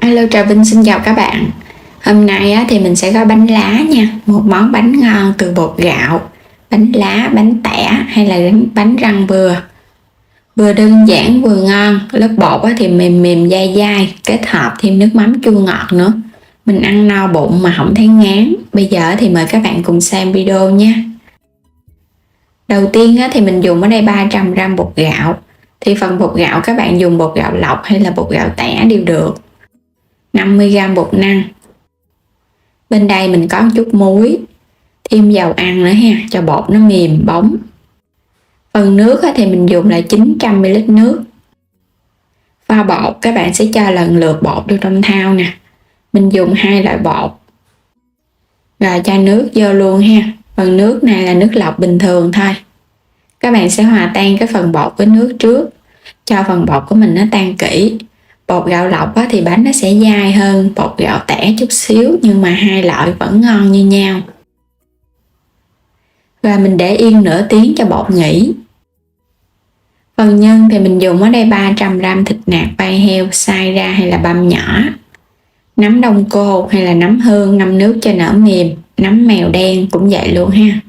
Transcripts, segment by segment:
Alo, Trà Vinh xin chào các bạn. Hôm nay thì mình sẽ gói bánh lá nha. Một món bánh ngon từ bột gạo, bánh lá, bánh tẻ hay là bánh răng vừa. Vừa đơn giản vừa ngon, lớp bột thì mềm mềm dai dai, kết hợp thêm nước mắm chua ngọt nữa. Mình ăn no bụng mà không thấy ngán. Bây giờ thì mời các bạn cùng xem video nha. Đầu tiên thì mình dùng ở đây 300g bột gạo. Thì phần bột gạo các bạn dùng bột gạo lọc hay là bột gạo tẻ đều được. 50g bột năng. Bên đây mình có một chút muối, thêm dầu ăn nữa ha, cho bột nó mềm bóng. Phần nước thì mình dùng là 900ml nước. Pha bột các bạn sẽ cho lần lượt bột vô trong thau nè. Mình dùng 2 loại bột. Rồi cho nước vô luôn ha. Phần nước này là nước lọc bình thường thôi. Các bạn sẽ hòa tan cái phần bột với nước trước, cho phần bột của mình nó tan kỹ. Bột gạo lọc thì bánh nó sẽ dai hơn bột gạo tẻ chút xíu, nhưng mà hai loại vẫn ngon như nhau. Và mình để yên nửa tiếng cho bột nghỉ. Phần nhân thì mình dùng ở đây 300g thịt nạc bay heo xay ra hay là băm nhỏ, nấm đông cô hay là nấm hương ngâm nước cho nở mềm, nấm mèo đen cũng vậy luôn ha.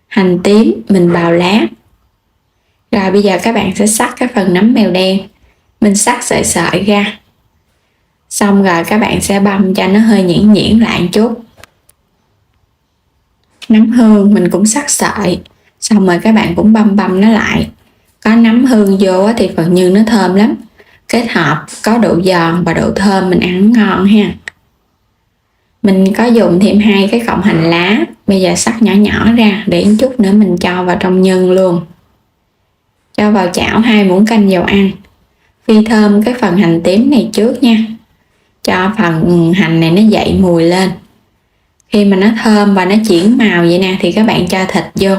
Hành tím mình bào lát. Rồi bây giờ các bạn sẽ xắt cái phần nấm mèo đen, mình xắt sợi sợi ra. Xong rồi các bạn sẽ băm cho nó hơi nhuyễn nhuyễn lại một chút. Nấm hương mình cũng xắt sợi, xong rồi các bạn cũng băm nó lại. Có nấm hương vô thì phần nhân nó thơm lắm, kết hợp có độ giòn và độ thơm mình ăn ngon ha. Mình có dùng thêm 2 cái cọng hành lá, bây giờ cắt nhỏ nhỏ ra để một chút nữa mình cho vào trong nhân luôn. Cho vào chảo 2 muỗng canh dầu ăn. Phi thơm cái phần hành tím này trước nha, cho phần hành này nó dậy mùi lên. Khi mà nó thơm và nó chuyển màu vậy nè thì các bạn cho thịt vô.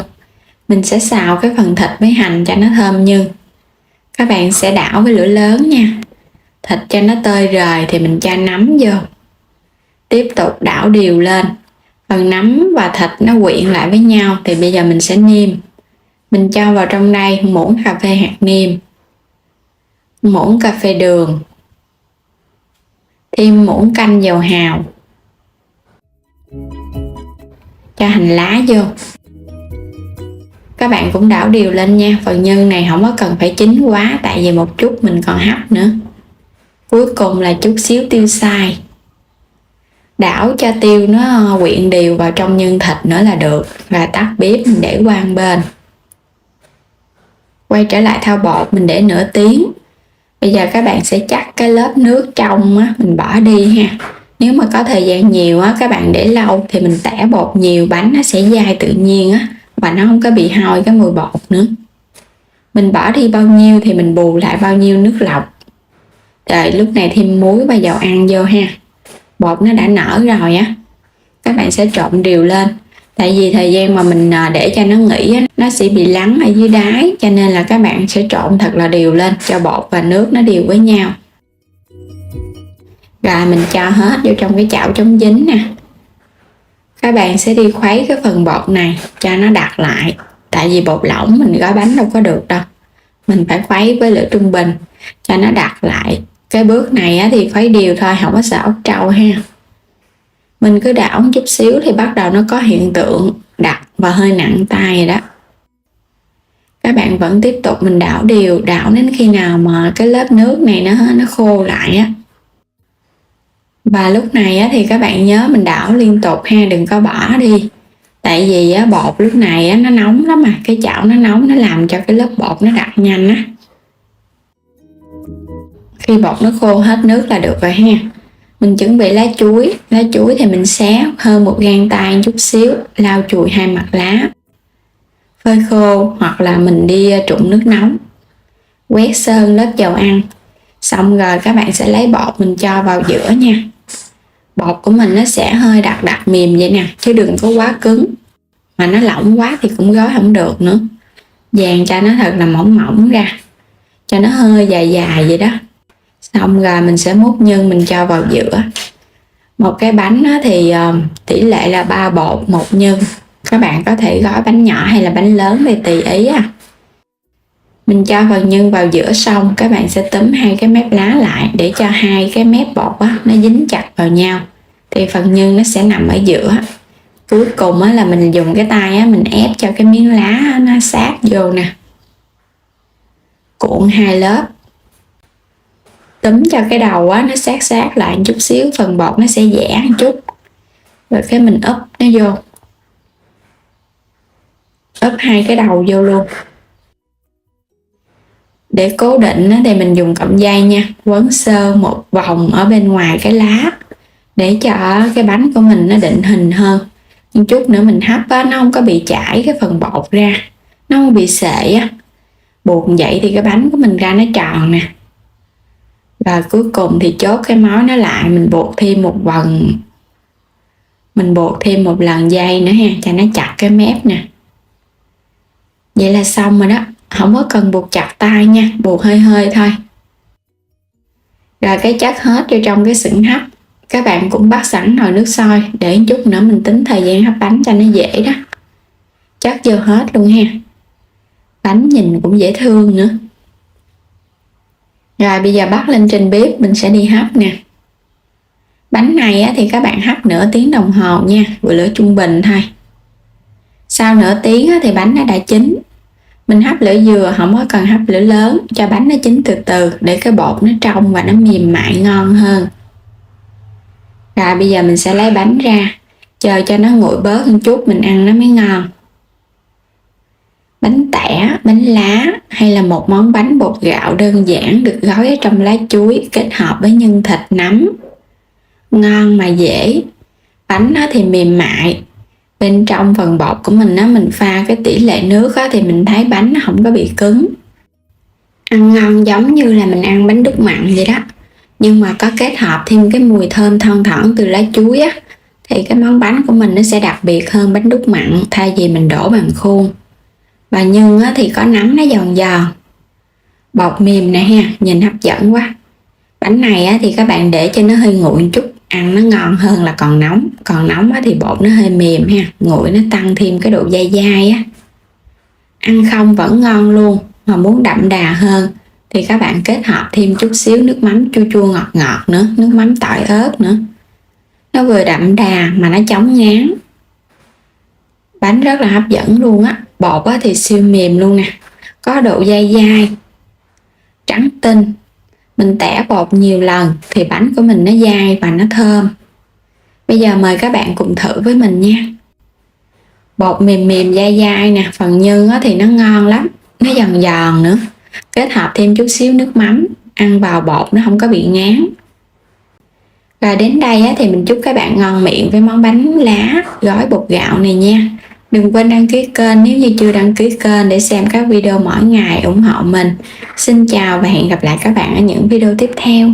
Mình sẽ xào cái phần thịt với hành cho nó thơm nhân. Các bạn sẽ đảo với lửa lớn nha. Thịt cho nó tơi rời thì mình cho nấm vô. Tiếp tục đảo đều lên. Phần nấm và thịt nó quyện lại với nhau thì bây giờ mình sẽ nêm. Mình cho vào trong đây muỗng cà phê hạt nêm, muỗng cà phê đường, thêm muỗng canh dầu hào, cho hành lá vô. Các bạn cũng đảo đều lên nha. Phần nhân này không có cần phải chín quá, tại vì một chút mình còn hấp nữa. Cuối cùng là chút xíu tiêu xay. Đảo cho tiêu nó quyện đều vào trong nhân thịt nữa là được. Và tắt bếp mình để qua một bên. Quay trở lại thau bột mình để nửa tiếng. Bây giờ các bạn sẽ chắc cái lớp nước trong mình bỏ đi ha. Nếu mà có thời gian nhiều các bạn để lâu thì mình tẻ bột nhiều, bánh nó sẽ dai tự nhiên và nó không có bị hôi cái mùi bột nữa. Mình bỏ đi bao nhiêu thì mình bù lại bao nhiêu nước lọc. Rồi lúc này thêm muối và dầu ăn vô ha. Bột nó đã nở rồi các bạn sẽ trộn đều lên. Tại vì thời gian mà mình để cho nó nghỉ nó sẽ bị lắng ở dưới đáy, cho nên là các bạn sẽ trộn thật là đều lên cho bột và nước nó đều với nhau. Rồi mình cho hết vô trong cái chảo chống dính nè. Các bạn sẽ đi khuấy cái phần bột này cho nó đặc lại. Tại vì bột lỏng mình gói bánh đâu có được đâu. Mình phải khuấy với lửa trung bình cho nó đặc lại. Cái bước này thì khuấy đều thôi, không có sợ ốc trâu ha. Mình cứ đảo một chút xíu thì bắt đầu nó có hiện tượng đặc và hơi nặng tay rồi đó. Các bạn vẫn tiếp tục mình đảo đều, đảo đến khi nào mà cái lớp nước này nó khô lại Và lúc này thì các bạn nhớ mình đảo liên tục ha, đừng có bỏ đi. Tại vì bột lúc này nó nóng lắm mà, cái chảo nó nóng nó làm cho cái lớp bột nó đặc nhanh Khi bột nó khô hết nước là được rồi ha. Mình chuẩn bị lá chuối thì mình xé hơn 1 gang tay chút xíu, lau chùi 2 mặt lá. Phơi khô hoặc là mình đi trụng nước nóng. Quét sơn lớp dầu ăn. Xong rồi các bạn sẽ lấy bột mình cho vào giữa nha. Bột của mình nó sẽ hơi đặc mềm vậy nè, chứ đừng có quá cứng. Mà nó lỏng quá thì cũng gói không được nữa. Dàn cho nó thật là mỏng mỏng ra, cho nó hơi dài vậy đó. Xong rồi mình sẽ múc nhân mình cho vào giữa. Một cái bánh thì tỷ lệ là 3 bột 1 nhân. Các bạn có thể gói bánh nhỏ hay là bánh lớn thì tùy ý Mình cho phần nhân vào giữa xong, các bạn sẽ túm hai cái mép lá lại để cho hai cái mép bột á, nó dính chặt vào nhau. Thì phần nhân nó sẽ nằm ở giữa. Cuối cùng á, là mình dùng cái tay á, mình ép cho cái miếng lá á, nó sát vô nè. Cuộn hai lớp. Túm cho cái đầu á, nó sát lại một chút xíu, phần bột nó sẽ giãn một chút. Rồi cái mình úp nó vô. Úp hai cái đầu vô luôn. Để cố định thì mình dùng cọng dây nha, quấn sơ một vòng ở bên ngoài cái lá để cho cái bánh của mình nó định hình hơn. một chút nữa mình hấp á, nó không có bị chảy cái phần bột ra, nó không bị sệ á. Buộc vậy thì cái bánh của mình ra nó tròn nè. Và cuối cùng thì chốt cái mối nó lại, mình buộc thêm một vòng, mình buộc thêm một lần dây nữa ha, cho nó chặt cái mép nè. Vậy là xong rồi đó, không có cần buộc chặt tay nha, buộc hơi hơi thôi. Rồi cái chất hết vô trong cái xửng hấp. Các bạn cũng bắt sẵn nồi nước sôi để một chút nữa mình tính thời gian hấp bánh cho nó dễ đó. Chất vô hết luôn ha. Bánh nhìn cũng dễ thương nữa. Rồi bây giờ bắt lên trên bếp mình sẽ đi hấp nè. Bánh này á, thì các bạn hấp nửa tiếng đồng hồ nha, với lửa trung bình thôi. Sau nửa tiếng á, thì bánh nó đã chín. Mình hấp lửa vừa, không có cần hấp lửa lớn, cho bánh nó chín từ từ để cái bột nó trong và nó mềm mại ngon hơn. Rồi bây giờ mình sẽ lấy bánh ra, chờ cho nó nguội bớt một chút mình ăn nó mới ngon. Bánh tẻ, bánh lá hay là một món bánh bột gạo đơn giản được gói ở trong lá chuối kết hợp với nhân thịt nấm. Ngon mà dễ. Bánh thì mềm mại. Bên trong phần bột của mình mình pha cái tỷ lệ nước thì mình thấy bánh nó không có bị cứng. Ăn ngon giống như là mình ăn bánh đúc mặn vậy đó. Nhưng mà có kết hợp thêm cái mùi thơm thoang thoảng từ lá chuối á, thì cái món bánh của mình nó sẽ đặc biệt hơn bánh đúc mặn thay vì mình đổ bằng khuôn. Và nhân thì có nấm nó giòn giòn. Bột mềm nè ha, nhìn hấp dẫn quá. Bánh này thì các bạn để cho nó hơi nguội một chút, ăn nó ngon hơn là còn nóng. Còn nóng thì bột nó hơi mềm ha, nguội nó tăng thêm cái độ dai dai á. Ăn không vẫn ngon luôn, mà muốn đậm đà hơn thì các bạn kết hợp thêm chút xíu nước mắm chua chua ngọt ngọt nữa, nước mắm tỏi ớt nữa. Nó vừa đậm đà mà nó chống ngán. Bánh rất là hấp dẫn luôn á. Bột thì siêu mềm luôn nè, có độ dai dai, trắng tinh. Mình tẻ bột nhiều lần thì bánh của mình nó dai và nó thơm. Bây giờ mời các bạn cùng thử với mình nha. Bột mềm mềm dai dai nè, phần nhân thì nó ngon lắm, nó giòn giòn nữa. Kết hợp thêm chút xíu nước mắm, ăn vào bột nó không có bị ngán. Và đến đây thì mình chúc các bạn ngon miệng với món bánh lá gói bột gạo này nha. Đừng quên đăng ký kênh nếu như chưa đăng ký kênh để xem các video mỗi ngày ủng hộ mình. Xin chào và hẹn gặp lại các bạn ở những video tiếp theo.